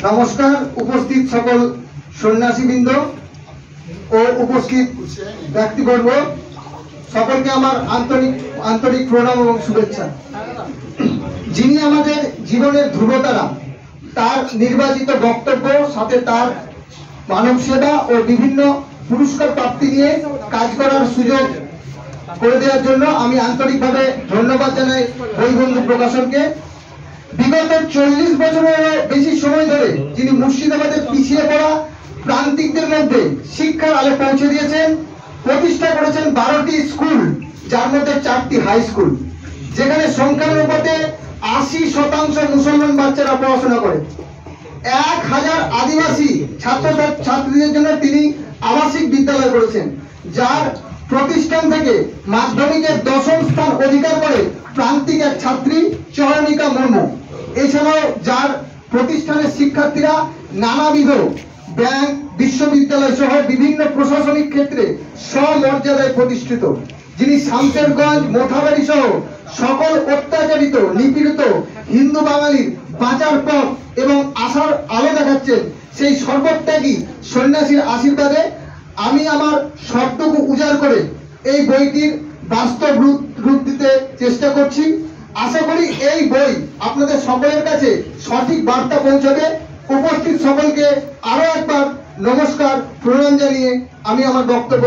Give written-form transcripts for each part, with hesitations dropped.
নমস্কার উপস্থিত সকল সন্ন্যাসীবৃন্দ ও উপস্থিত ব্যক্তিবর্গ সকলকে আমার আন্তরিক প্রণাম এবং শুভেচ্ছা। যিনি আমাদের জীবনের ধ্রুবতারা, তার নির্বাচিত বক্তব্য সাথে তার মানব সেবা ও বিভিন্ন পুরস্কার প্রাপ্তি নিয়ে কাজ করার সুযোগ করে দেওয়ার জন্য আমি আন্তরিকভাবে ধন্যবাদ জানাই বইবন্ধু প্রকাশনকে। বিগত 40 বছরেরও বেশি সময় ধরে যিনি মুর্শিদাবাদের পিছিয়ে পড়া প্রান্তিকদের মধ্যে শিক্ষার আলো পৌঁছে দিয়েছেন, প্রতিষ্ঠা করেছেন 12টি স্কুল, যার মধ্যে 4টি হাই স্কুল, যেখানে সংখ্যানুপাতে 80% মুসলমান বাচ্চারা পড়াশোনা করে। 1000 আদিবাসী ছাত্রছাত্রীদের জন্য তিনি আবাসিক বিদ্যালয় করেছেন, যার প্রতিষ্ঠান থেকে মাধ্যমিকের 10ম স্থান অধিকার করে প্রান্তিক এক ছাত্রী চয়নিকা মুর্মু। এছাড়াও যার প্রতিষ্ঠানের শিক্ষার্থীরা নানাবিধ ব্যাংক, বিশ্ববিদ্যালয় সহ বিভিন্ন প্রশাসনিক ক্ষেত্রে সমর্যাদায় প্রতিষ্ঠিত, যিনি শামশেরগঞ্জ, মোথাবাড়ি সহ সকল অত্যাচারিত, নিপীড়িত হিন্দু বাঙালির বাঁচার পথ এবং আশার আলো দেখাচ্ছেন, সেই সর্বত্যাগী সন্ন্যাসীর আশীর্বাদে আমি আমার সবটুকু উজাড় করে এই বইটির বাস্তব রূপ দিতে চেষ্টা করছি। আশা করি এই বই আপনাদের সকলের কাছে সঠিক বার্তা পৌঁছাবে। উপস্থিত সকলকে আরো একবার নমস্কার, প্রণাম জানিয়ে আমি আমার বক্তব্য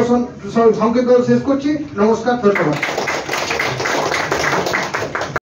সংক্ষেপে শেষ করছি। নমস্কার, ধন্যবাদ।